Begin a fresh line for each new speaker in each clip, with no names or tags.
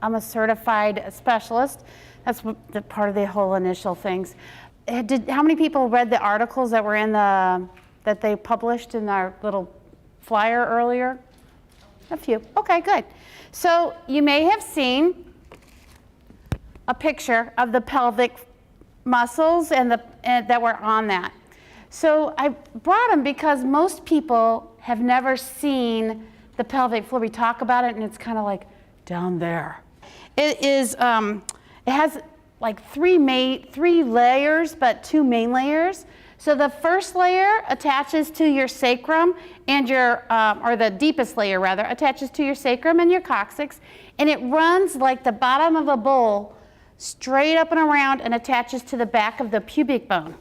I'm a certified specialist. That's the part of the whole initial things. How many people read the articles that were in that they published in our little flyer earlier? A few. Okay, good. So you may have seen a picture of the pelvic muscles and that were on that. So I brought them because most people have never seen the pelvic floor. We talk about it and it's kind of like down there. It is. It has like three layers, but two main layers. So the first layer attaches to your sacrum and your, or the deepest layer rather, attaches to your sacrum and your coccyx, and it runs like the bottom of a bowl straight up and around and attaches to the back of the pubic bone.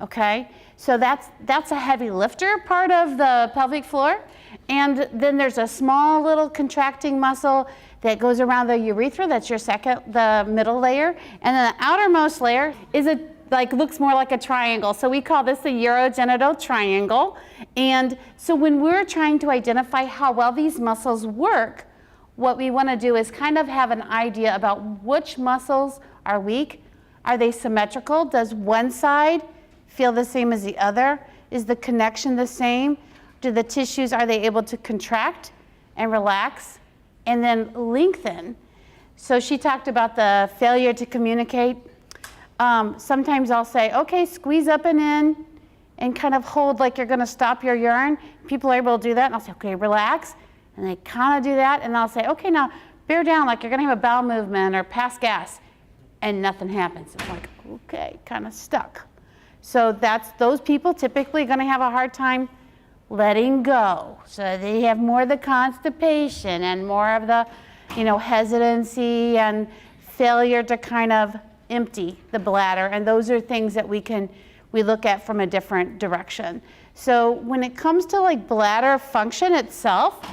Okay, so that's a heavy lifter part of the pelvic floor. And then there's a small little contracting muscle that goes around the urethra. That's your the middle layer. And then the outermost layer is looks more like a triangle. So we call this the urogenital triangle. And so when we're trying to identify how well these muscles work, what we want to do is kind of have an idea about which muscles are weak. Are they symmetrical? Does one side feel the same as the other? Is the connection the same? Do the tissues, are they able to contract and relax and then lengthen? So she talked about the failure to communicate. Sometimes I'll say, okay, squeeze up and in and kind of hold like you're gonna stop your urine. People are able to do that, and I'll say, okay, relax. And they kind of do that, and I'll say, okay, now bear down like you're gonna have a bowel movement or pass gas, and nothing happens. It's like, okay, kind of stuck. So those people typically gonna have a hard time letting go. So they have more of the constipation and more of the, hesitancy and failure to kind of empty the bladder. And those are things that we look at from a different direction. So when it comes to like bladder function itself,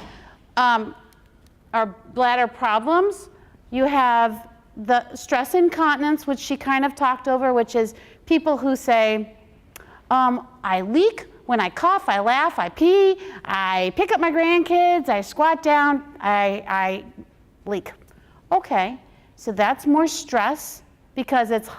or bladder problems, you have the stress incontinence, which she kind of talked over, which is people who say, I leak when I cough, I laugh, I pee, I pick up my grandkids, I squat down, I leak. Okay, so that's more stress because it's,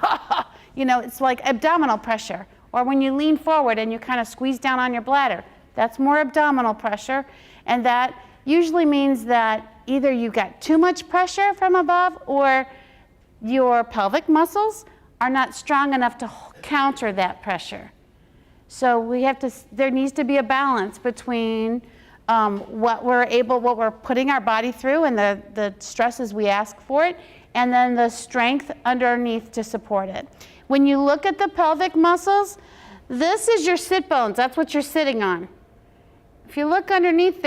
it's like abdominal pressure. Or when you lean forward and you kind of squeeze down on your bladder, that's more abdominal pressure. And that usually means that either you got too much pressure from above or your pelvic muscles are not strong enough to counter that pressure. So there needs to be a balance between what we're putting our body through and the stresses we ask for it, and then the strength underneath to support it. When you look at the pelvic muscles, this is your sit bones. That's what you're sitting on. If you look underneath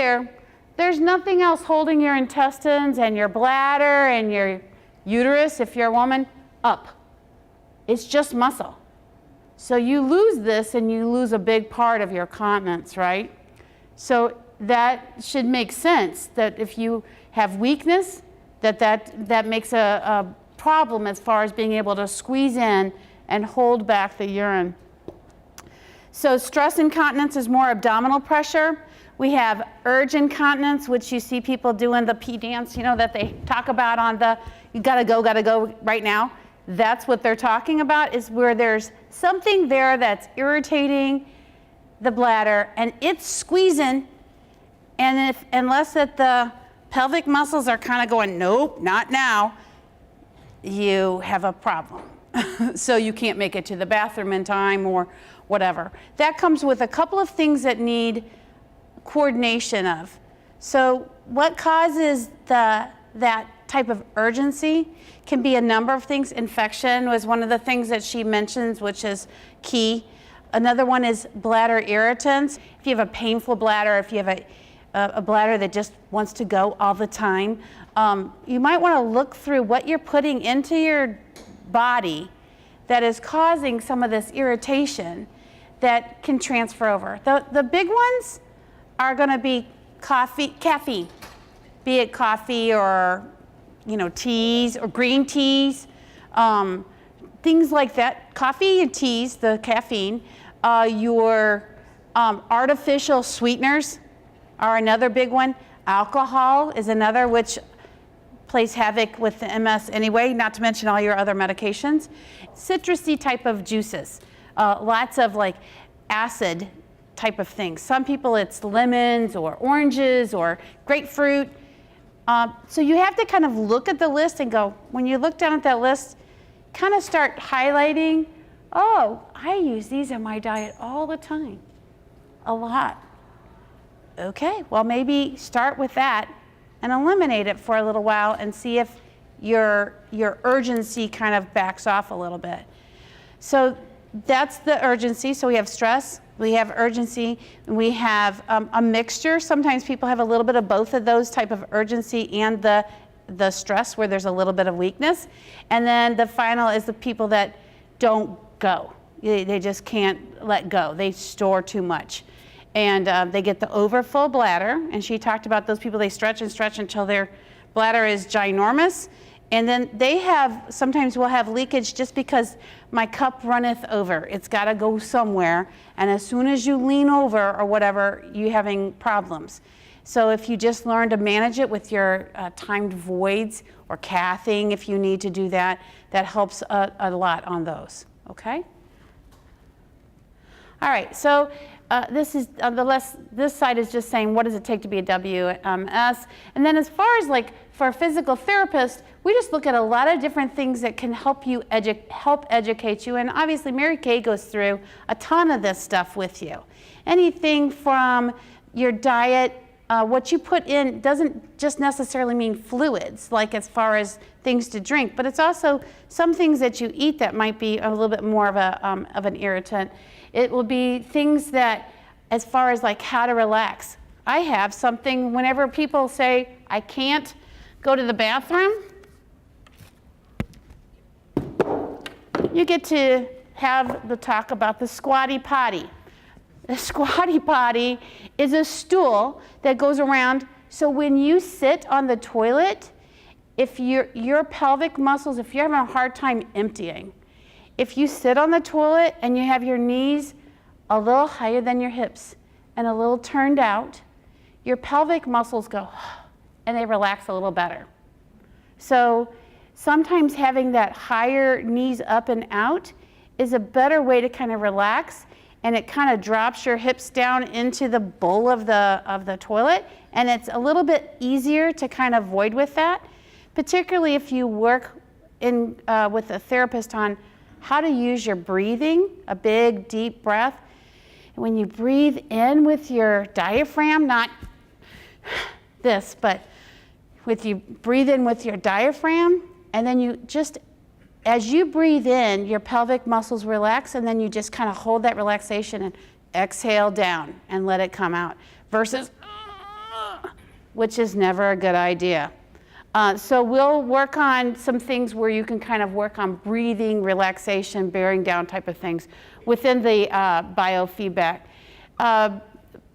there's nothing else holding your intestines and your bladder and your uterus, if you're a woman, up. It's just muscle. So you lose this and you lose a big part of your continence, right? So that should make sense that if you have weakness, that makes a problem as far as being able to squeeze in and hold back the urine. So stress incontinence is more abdominal pressure. We have urge incontinence, which you see people doing the pee dance, that they talk about on you gotta go right now. That's what they're talking about, is where there's something there that's irritating the bladder and it's squeezing, and unless the pelvic muscles are kind of going, nope, not now, you have a problem. So you can't make it to the bathroom in time or whatever. That comes with a couple of things that need coordination of. So what causes that type of urgency can be a number of things. Infection was one of the things that she mentions, which is key. Another one is bladder irritants. If you have a painful bladder, if you have a bladder that just wants to go all the time, you might want to look through what you're putting into your body that is causing some of this irritation that can transfer over. The big ones are going to be caffeine, be it coffee or teas or green teas, things like that. Coffee and teas, the caffeine, your artificial sweeteners are another big one. Alcohol is another, which plays havoc with the MS anyway, not to mention all your other medications. Citrusy type of juices, lots of like acid type of things. Some people it's lemons or oranges or grapefruit. So you have to kind of look at the list and go, when you look down at that list, kind of start highlighting, oh, I use these in my diet all the time, a lot. Okay, well maybe start with that and eliminate it for a little while and see if your urgency kind of backs off a little bit. So that's the urgency. So we have stress, we have urgency, and we have a mixture. Sometimes people have a little bit of both of those type of urgency and the stress where there's a little bit of weakness. And then the final is the people that don't go. They just can't let go. They store too much. And they get the overfull bladder. And she talked about those people, they stretch and stretch until their bladder is ginormous. And then they sometimes will have leakage just because my cup runneth over. It's got to go somewhere. And as soon as you lean over or whatever, you're having problems. So if you just learn to manage it with your timed voids or cathing, if you need to do that, that helps a lot on those, okay? All right, so this is this side is just saying, what does it take to be a WMS? And then as far as like for a physical therapist, we just look at a lot of different things that can help you help educate you. And obviously Mary Kay goes through a ton of this stuff with you. Anything from your diet, what you put in doesn't just necessarily mean fluids, like as far as things to drink, but it's also some things that you eat that might be a little bit more of an irritant. It will be things that, as far as like how to relax. I have something whenever people say, I can't go to the bathroom, you get to have the talk about the squatty potty. The squatty potty is a stool that goes around, so when you sit on the toilet, if your pelvic muscles, if you're having a hard time emptying, if you sit on the toilet and you have your knees a little higher than your hips and a little turned out, your pelvic muscles go and they relax a little better. So sometimes having that higher knees up and out is a better way to kind of relax, and it kind of drops your hips down into the bowl of the toilet, and it's a little bit easier to kind of void with that, particularly if you work with a therapist on how to use your breathing, a big deep breath. And when you breathe in with your diaphragm, not this, but you breathe in with your diaphragm, and then you just, as you breathe in, your pelvic muscles relax, and then you just kind of hold that relaxation and exhale down and let it come out, versus, which is never a good idea. So we'll work on some things where you can kind of work on breathing, relaxation, bearing down type of things within the biofeedback.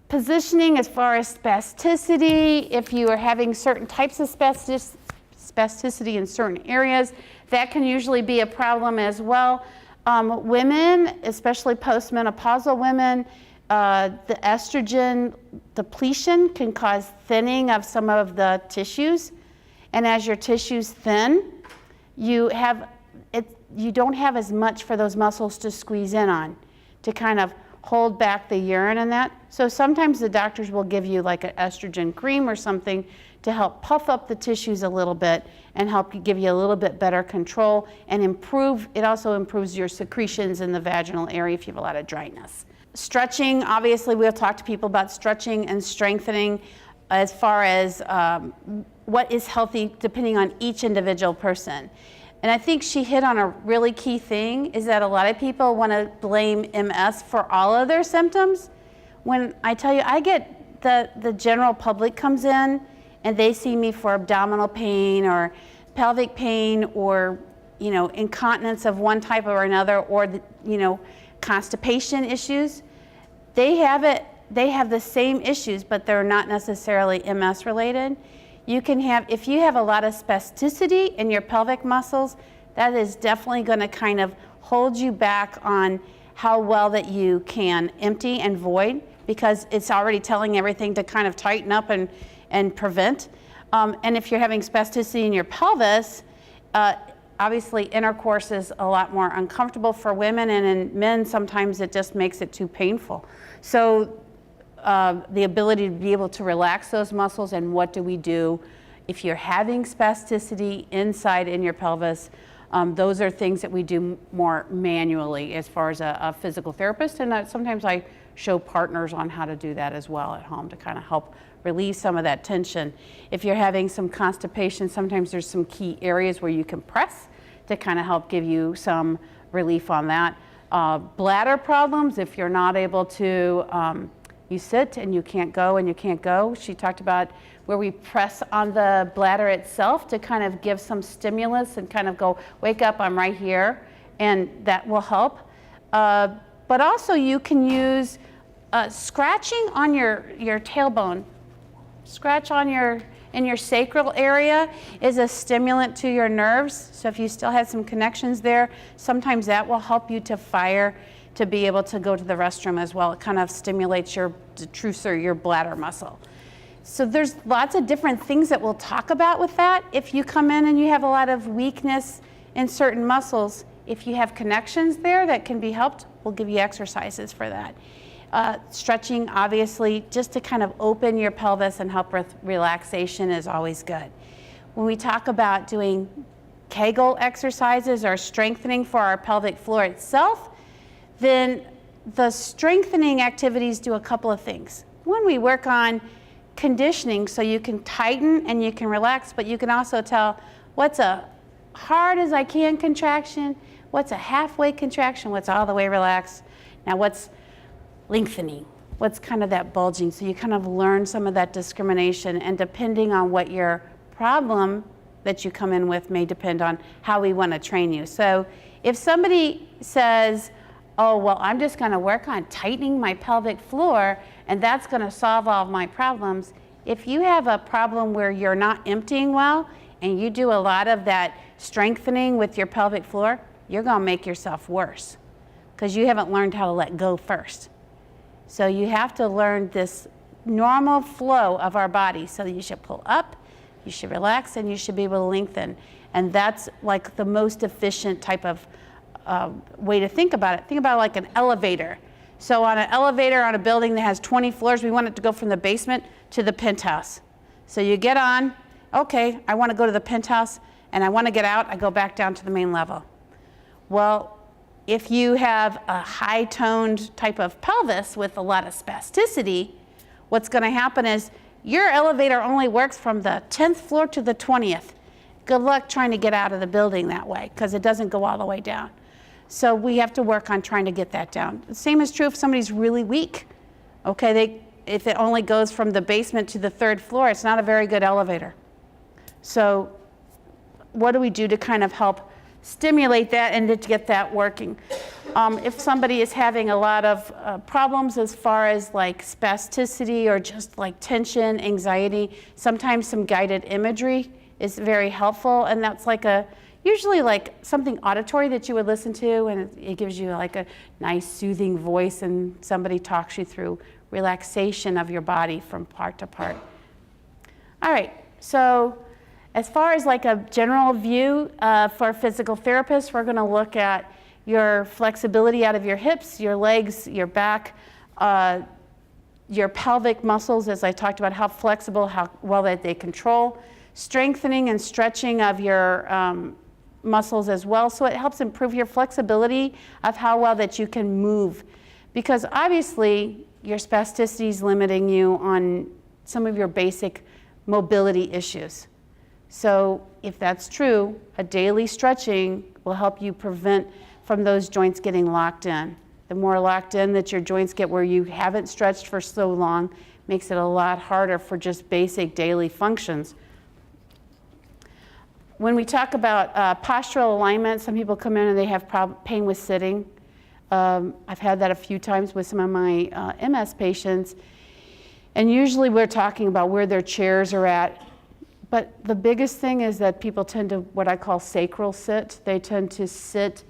Positioning as far as spasticity, if you are having certain types of spasticity in certain areas, that can usually be a problem as well. Women, especially postmenopausal women, the estrogen depletion can cause thinning of some of the tissues. And as your tissues thin, you don't have as much for those muscles to squeeze in on, to kind of hold back the urine and that. So sometimes the doctors will give you like an estrogen cream or something to help puff up the tissues a little bit and help give you a little bit better control and it also improves your secretions in the vaginal area if you have a lot of dryness. Stretching, obviously we'll talk to people about stretching and strengthening as far as what is healthy depending on each individual person. And I think she hit on a really key thing, is that a lot of people want to blame MS for all of their symptoms. When I tell you, I get the general public comes in and they see me for abdominal pain or pelvic pain or incontinence of one type or another, or constipation issues. They have the same issues, but they're not necessarily MS related. You can have, if you have a lot of spasticity in your pelvic muscles, that is definitely going to kind of hold you back on how well that you can empty and void, because it's already telling everything to kind of tighten up and prevent. And if you're having spasticity in your pelvis, obviously intercourse is a lot more uncomfortable for women, and in men sometimes it just makes it too painful. So the ability to be able to relax those muscles, and what do we do if you're having spasticity inside in your pelvis, those are things that we do more manually as far as a physical therapist, and sometimes I show partners on how to do that as well at home to kind of help relieve some of that tension. If you're having some constipation, sometimes there's some key areas where you can press to kind of help give you some relief on that. Bladder problems, if you're not able to, you sit and you can't go and you can't go. She talked about where we press on the bladder itself to kind of give some stimulus and kind of go, wake up, I'm right here, and that will help. But also you can use scratching on your tailbone. Scratch on in your sacral area is a stimulant to your nerves. So if you still have some connections there, sometimes that will help you to fire to be able to go to the restroom as well. It kind of stimulates your detrusor, your bladder muscle. So there's lots of different things that we'll talk about with that. If you come in and you have a lot of weakness in certain muscles, if you have connections there that can be helped, we'll give you exercises for that. Stretching, obviously, just to kind of open your pelvis and help with relaxation is always good. When we talk about doing Kegel exercises or strengthening for our pelvic floor itself, then the strengthening activities do a couple of things. One, we work on conditioning so you can tighten and you can relax, but you can also tell what's a hard as I can contraction, what's a halfway contraction, what's all the way relaxed. Now what's lengthening, what's kind of that bulging. So you kind of learn some of that discrimination, and depending on what your problem that you come in with may depend on how we want to train you. So if somebody says, oh, well, I'm just going to work on tightening my pelvic floor and that's going to solve all of my problems. If you have a problem where you're not emptying well and you do a lot of that strengthening with your pelvic floor, you're going to make yourself worse because you haven't learned how to let go first. So you have to learn this normal flow of our body. So you should pull up, you should relax, and you should be able to lengthen. And that's like the most efficient type of way to think about it. Think about it like an elevator. So on an elevator on a building that has 20 floors, we want it to go from the basement to the penthouse. So you get on, okay, I want to go to the penthouse, and I want to get out, I go back down to the main level. Well, if you have a high-toned type of pelvis with a lot of spasticity, what's going to happen is your elevator only works from the 10th floor to the 20th. Good luck trying to get out of the building that way because it doesn't go all the way down. So we have to work on trying to get that down. The same is true if somebody's really weak. Okay, if it only goes from the basement to the 3rd floor, it's not a very good elevator. So what do we do to kind of help stimulate that and to get that working? If somebody is having a lot of problems as far as like spasticity or just like tension, anxiety, sometimes some guided imagery is very helpful, and that's like usually like something auditory that you would listen to, and it gives you like a nice soothing voice, and somebody talks you through relaxation of your body from part to part. All right, so as far as like a general view for physical therapists, we're going to look at your flexibility out of your hips, your legs, your back, your pelvic muscles, as I talked about, how flexible, how well that they control, strengthening and stretching of your muscles as well. So it helps improve your flexibility of how well that you can move, because obviously your spasticity is limiting you on some of your basic mobility issues. So if that's true, a daily stretching will help you prevent from those joints getting locked in. The more locked in that your joints get where you haven't stretched for so long, makes it a lot harder for just basic daily functions. When we talk about postural alignment, some people come in and they have pain with sitting. I've had that a few times with some of my MS patients. And usually we're talking about where their chairs are at. But the biggest thing is that people tend to what I call sacral sit. They tend to sit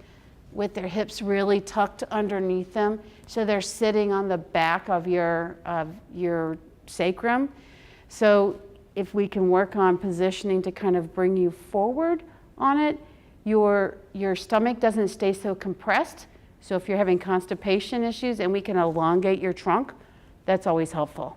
with their hips really tucked underneath them. So they're sitting on the back of your sacrum. So if we can work on positioning to kind of bring you forward on it, your stomach doesn't stay so compressed. So if you're having constipation issues and we can elongate your trunk, that's always helpful.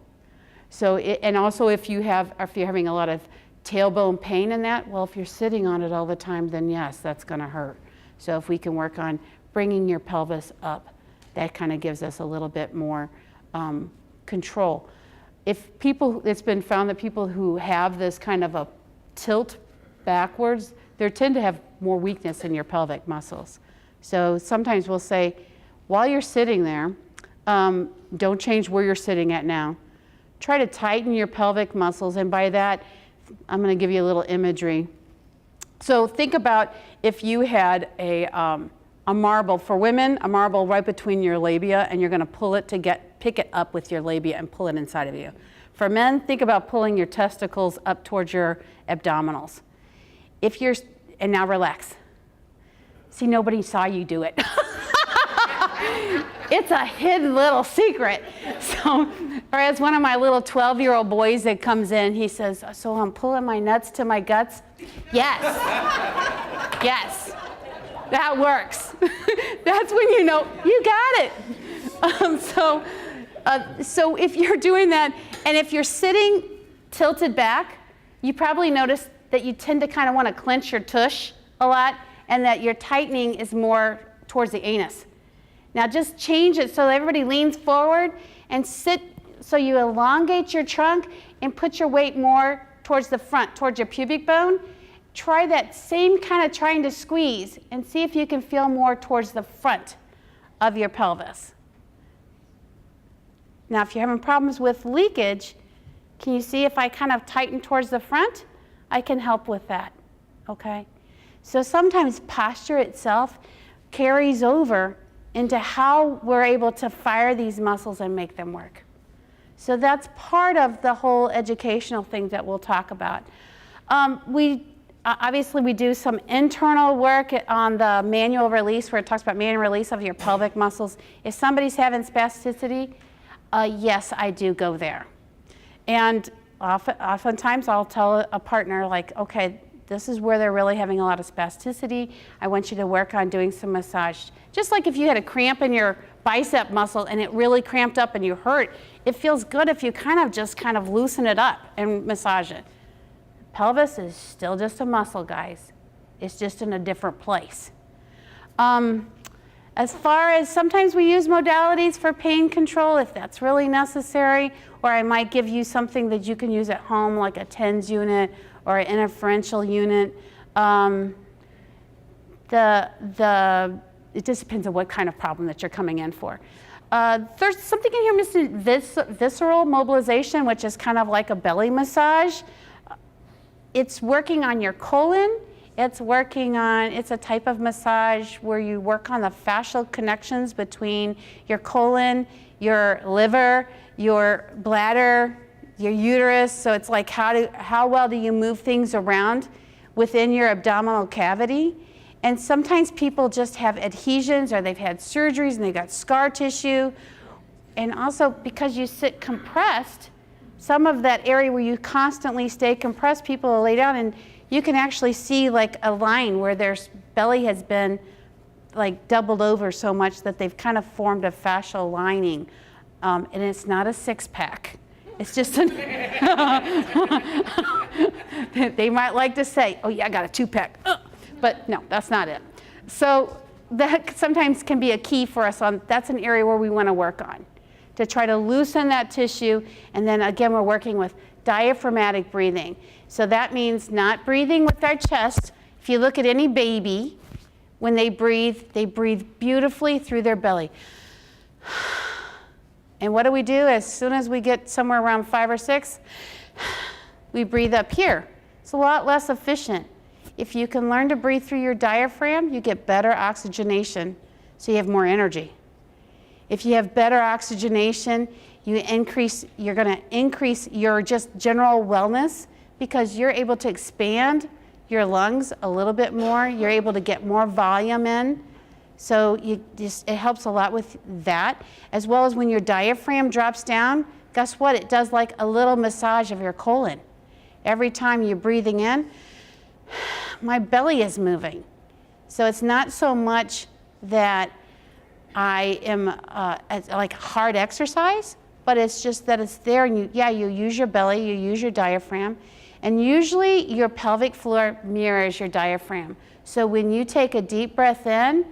So, and also if you're having a lot of tailbone pain in that, well, if you're sitting on it all the time, then yes, that's gonna hurt. So if we can work on bringing your pelvis up, that kind of gives us a little bit more control. It's been found that people who have this kind of a tilt backwards, they tend to have more weakness in your pelvic muscles. So sometimes we'll say, while you're sitting there, don't change where you're sitting at now. Try to tighten your pelvic muscles, and by that, I'm gonna give you a little imagery. So think about if you had a marble, for women, a marble right between your labia, and you're gonna pull it to pick it up with your labia and pull it inside of you. For men, think about pulling your testicles up towards your abdominals. And now relax. See, nobody saw you do it. It's a hidden little secret. So, or as one of my little 12-year-old boys that comes in, he says, so I'm pulling my nuts to my guts? Yes. Yes. That works. That's when you know you got it. So if you're doing that, and if you're sitting tilted back, you probably notice that you tend to kind of want to clench your tush a lot, and that your tightening is more towards the anus. Now just change it so everybody leans forward and sit, so you elongate your trunk and put your weight more towards the front, towards your pubic bone. Try that same kind of trying to squeeze and see if you can feel more towards the front of your pelvis. Now if you're having problems with leakage, can you see if I kind of tighten towards the front? I can help with that, okay? So sometimes posture itself carries over into how we're able to fire these muscles and make them work. So that's part of the whole educational thing that we'll talk about. Obviously we do some internal work on the manual release, where it talks about manual release of your pelvic muscles. If somebody's having spasticity, yes, I do go there. And oftentimes I'll tell a partner, like, okay, this is where they're really having a lot of spasticity. I want you to work on doing some massage. Just like if you had a cramp in your bicep muscle and it really cramped up and you hurt, it feels good if you kind of loosen it up and massage it. Pelvis is still just a muscle, guys. It's just in a different place. As far as sometimes we use modalities for pain control if that's really necessary, or I might give you something that you can use at home, like a TENS unit or an interferential unit. It just depends on what kind of problem that you're coming in for. There's something in here missing, visceral mobilization, which is kind of like a belly massage. It's working on your colon. It's a type of massage where you work on the fascial connections between your colon, your liver, your bladder, your uterus. So it's like how well do you move things around within your abdominal cavity. And sometimes people just have adhesions, or they've had surgeries and they've got scar tissue. And also because you sit compressed, some of that area where you constantly stay compressed, people will lay down and you can actually see like a line where their belly has been like doubled over so much that they've kind of formed a fascial lining. And it's not a six-pack. It's just they might like to say, oh yeah, I got a two-pack. But no, that's not it. So that sometimes can be a key for us that's an area where we want to work on, to try to loosen that tissue. And then again, we're working with diaphragmatic breathing. So that means not breathing with our chest. If you look at any baby, when they breathe beautifully through their belly. And what do? As soon as we get somewhere around 5 or 6, we breathe up here. It's a lot less efficient. If you can learn to breathe through your diaphragm, you get better oxygenation, so you have more energy. If you have better oxygenation, you're going to increase your just general wellness, because you're able to expand your lungs a little bit more. You're able to get more volume in. So it helps a lot with that, as well as when your diaphragm drops down, guess what? It does like a little massage of your colon. every time you're breathing in, my belly is moving. So it's not so much that I am like hard exercise, but it's just that it's there, and you use your belly, you use your diaphragm, and usually your pelvic floor mirrors your diaphragm. So when you take a deep breath in,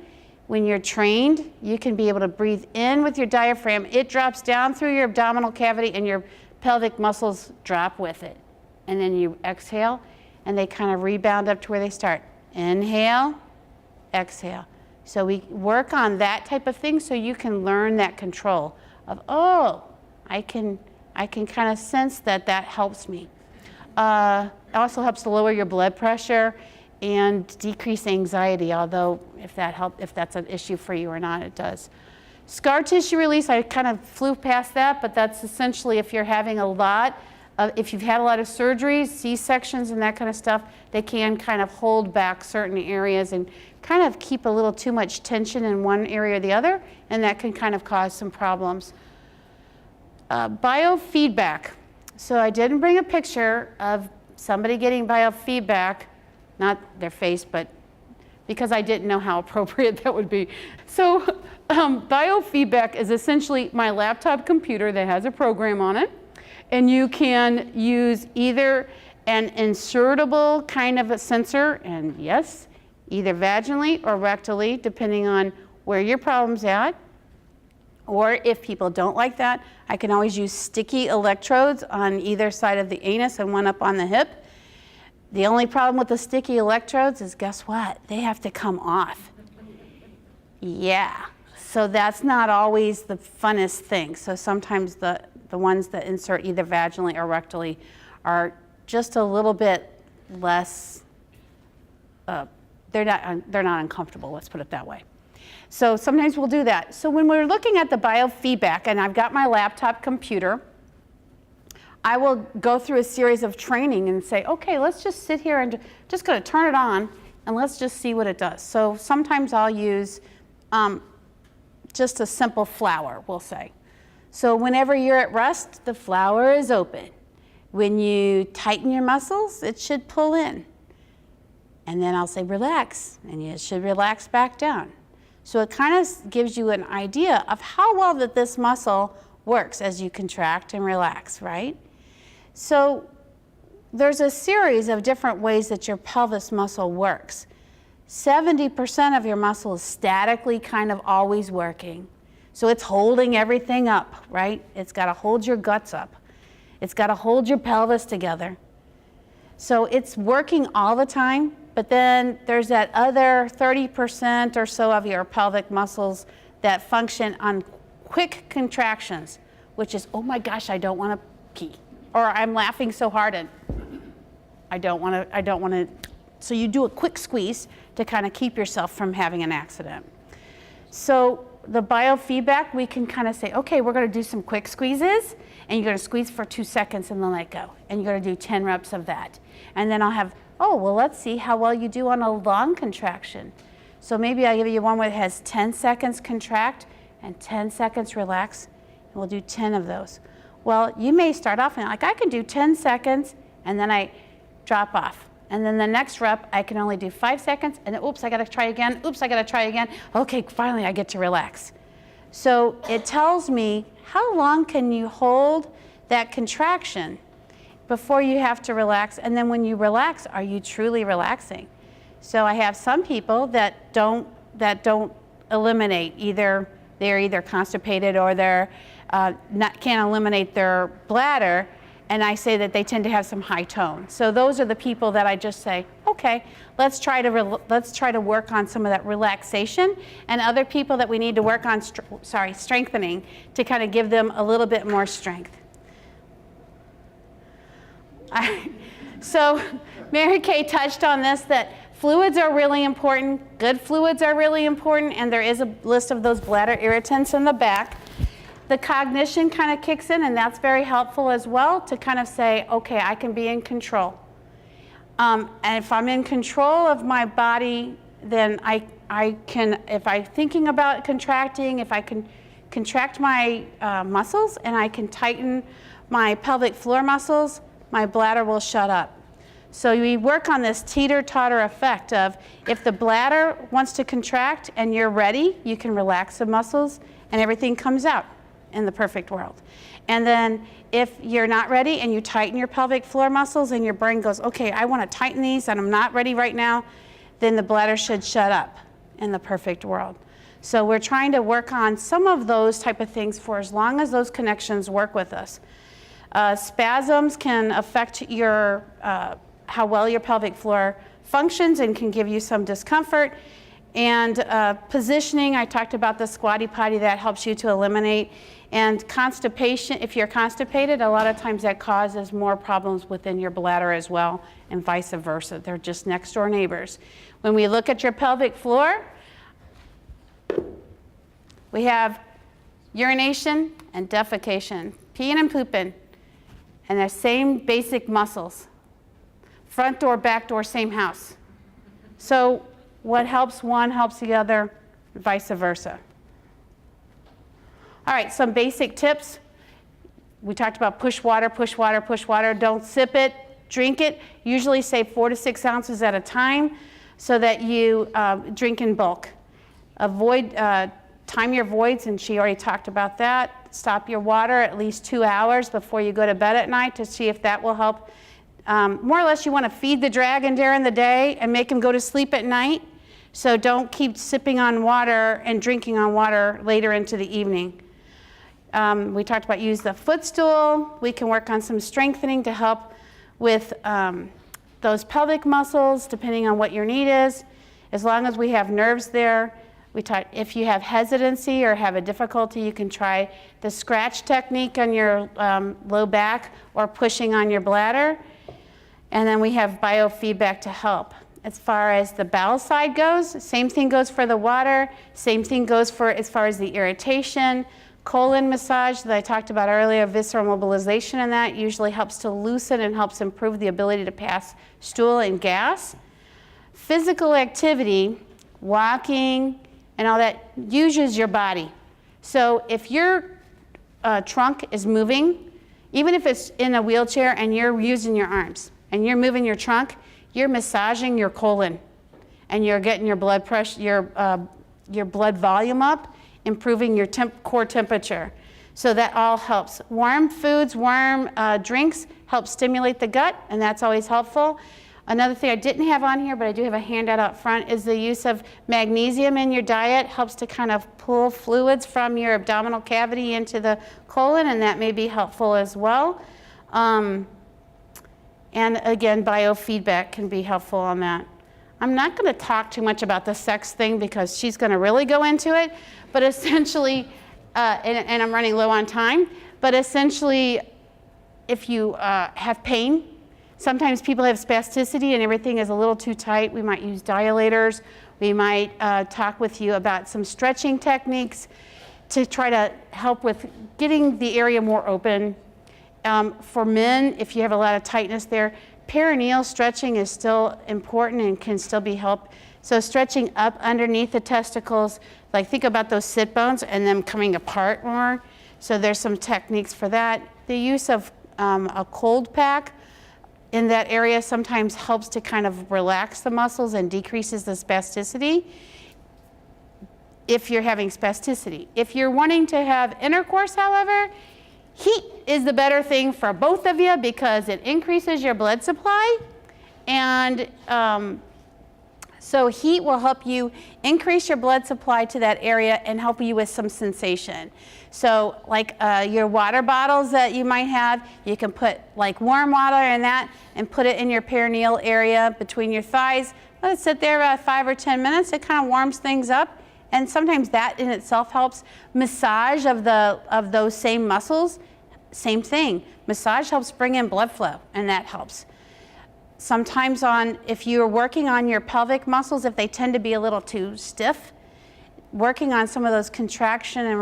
when you're trained, you can be able to breathe in with your diaphragm. It drops down through your abdominal cavity, and your pelvic muscles drop with it. And then you exhale, and they kind of rebound up to where they start. Inhale, exhale. So we work on that type of thing so you can learn that control of, oh, I can kind of sense that helps me. It also helps to lower your blood pressure and decrease anxiety, although if that's an issue for you or not, it does. Scar tissue release, I kind of flew past that, but that's essentially if you're having if you've had a lot of surgeries, C-sections and that kind of stuff, they can kind of hold back certain areas and kind of keep a little too much tension in one area or the other, and that can kind of cause some problems. Biofeedback. So I didn't bring a picture of somebody getting biofeedback, not their face, but because I didn't know how appropriate that would be. So biofeedback is essentially my laptop computer that has a program on it, and you can use either an insertable kind of a sensor, and yes, either vaginally or rectally, depending on where your problem's at. Or if people don't like that, I can always use sticky electrodes on either side of the anus and one up on the hip. The only problem with the sticky electrodes is, guess what? They have to come off. Yeah, so that's not always the funnest thing. So sometimes the ones that insert either vaginally or rectally are just a little bit less, they're not uncomfortable, let's put it that way. So sometimes we'll do that. So when we're looking at the biofeedback, and I've got my laptop computer, I will go through a series of training and say, okay, let's just sit here and just going to turn it on and let's just see what it does. So sometimes I'll use just a simple flower, we'll say. So whenever you're at rest, the flower is open. When you tighten your muscles, it should pull in. And then I'll say relax, and it should relax back down. So it kind of gives you an idea of how well that this muscle works as you contract and relax, right? So there's a series of different ways that your pelvis muscle works. 70% of your muscle is statically kind of always working. So it's holding everything up, right? It's got to hold your guts up. It's got to hold your pelvis together. So it's working all the time, but then there's that other 30% or so of your pelvic muscles that function on quick contractions, which is, oh my gosh, I don't want to pee. Or I'm laughing so hard and I don't want to. So you do a quick squeeze to kind of keep yourself from having an accident. So the biofeedback, we can kind of say, okay, we're going to do some quick squeezes, and you're going to squeeze for 2 seconds and then let go. And you're going to do 10 reps of that. And then I'll have, oh, well, let's see how well you do on a long contraction. So maybe I'll give you one where it has 10 seconds contract and 10 seconds relax, and we'll do 10 of those. Well, you may start off and like, I can do 10 seconds, and then I drop off. And then the next rep, I can only do 5 seconds, and then, oops, I gotta try again. Oops, I gotta try again. Okay, finally I get to relax. So it tells me how long can you hold that contraction before you have to relax, and then when you relax, are you truly relaxing? So I have some people that don't eliminate, they're either constipated or they're can't eliminate their bladder, and I say that they tend to have some high tone. So those are the people that I just say, okay, let's try to work on some of that relaxation, and other people that we need to work on strengthening to kind of give them a little bit more strength. So Mary Kay touched on this, that fluids are really important, good fluids are really important, and there is a list of those bladder irritants in the back. The cognition kind of kicks in, and that's very helpful as well to kind of say, okay, I can be in control. And if I'm in control of my body, then I can, if I'm thinking about contracting, if I can contract my muscles and I can tighten my pelvic floor muscles, my bladder will shut up. So we work on this teeter-totter effect of if the bladder wants to contract and you're ready, you can relax the muscles and everything comes out in the perfect world. And then if you're not ready and you tighten your pelvic floor muscles and your brain goes, okay, I want to tighten these and I'm not ready right now, then the bladder should shut up in the perfect world. So we're trying to work on some of those type of things for as long as those connections work with us. Spasms can affect your how well your pelvic floor functions and can give you some discomfort. And positioning, I talked about the squatty potty, that helps you to eliminate. And constipation, if you're constipated, a lot of times that causes more problems within your bladder as well, and vice versa. They're just next door neighbors. When we look at your pelvic floor, we have urination and defecation, peeing and pooping, and the same basic muscles. Front door, back door, same house. So what helps one helps the other, vice versa. All right, some basic tips. We talked about push water, push water, push water. Don't sip it, drink it. Usually say 4 to 6 ounces at a time so that you drink in bulk. Avoid, time your voids, and she already talked about that. Stop your water at least 2 hours before you go to bed at night to see if that will help. More or less, you want to feed the dragon during the day and make him go to sleep at night. So don't keep sipping on water and drinking on water later into the evening. We talked about use the footstool. We can work on some strengthening to help with those pelvic muscles, depending on what your need is. As long as we have nerves there, if you have hesitancy or have a difficulty, you can try the scratch technique on your low back or pushing on your bladder. And then we have biofeedback to help. As far as the bowel side goes, same thing goes for the water, same thing goes for as far as the irritation. Colon massage that I talked about earlier, visceral mobilization, and that usually helps to loosen and helps improve the ability to pass stool and gas. Physical activity, walking, and all that uses your body. So if your trunk is moving, even if it's in a wheelchair and you're using your arms and you're moving your trunk, you're massaging your colon and you're getting your blood pressure, your blood volume up, improving your core temperature. So that all helps. Warm foods, warm drinks help stimulate the gut, and that's always helpful. Another thing I didn't have on here, but I do have a handout up front, is the use of magnesium in your diet. Helps to kind of pull fluids from your abdominal cavity into the colon, and that may be helpful as well. And again, biofeedback can be helpful on that. I'm not going to talk too much about the sex thing because she's going to really go into it, but essentially, and I'm running low on time, but essentially, if you have pain, sometimes people have spasticity and everything is a little too tight. We might use dilators. We might talk with you about some stretching techniques to try to help with getting the area more open. For men, if you have a lot of tightness there, perineal stretching is still important and can still be helped. So stretching up underneath the testicles, like think about those sit bones and them coming apart more. So there's some techniques for that. The use of a cold pack in that area sometimes helps to kind of relax the muscles and decreases the spasticity if you're having spasticity. If you're wanting to have intercourse, however, heat is the better thing for both of you because it increases your blood supply, and so heat will help you increase your blood supply to that area and help you with some sensation. So like your water bottles that you might have, you can put like warm water in that and put it in your perineal area between your thighs. Let it sit there about 5 or 10 minutes. It kind of warms things up. And sometimes that in itself helps. Massage of those same muscles, same thing. Massage helps bring in blood flow, and that helps. Sometimes if you're working on your pelvic muscles, if they tend to be a little too stiff, working on some of those contraction and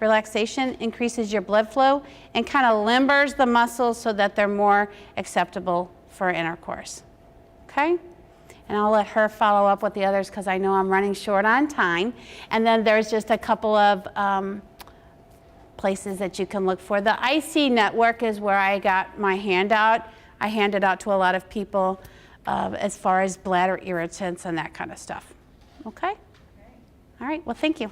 relaxation increases your blood flow and kind of limbers the muscles so that they're more acceptable for intercourse. Okay? And I'll let her follow up with the others because I know I'm running short on time. And then there's just a couple of places that you can look for. The IC network is where I got my handout. I handed out to a lot of people as far as bladder irritants and that kind of stuff. Okay? All right, well, thank you.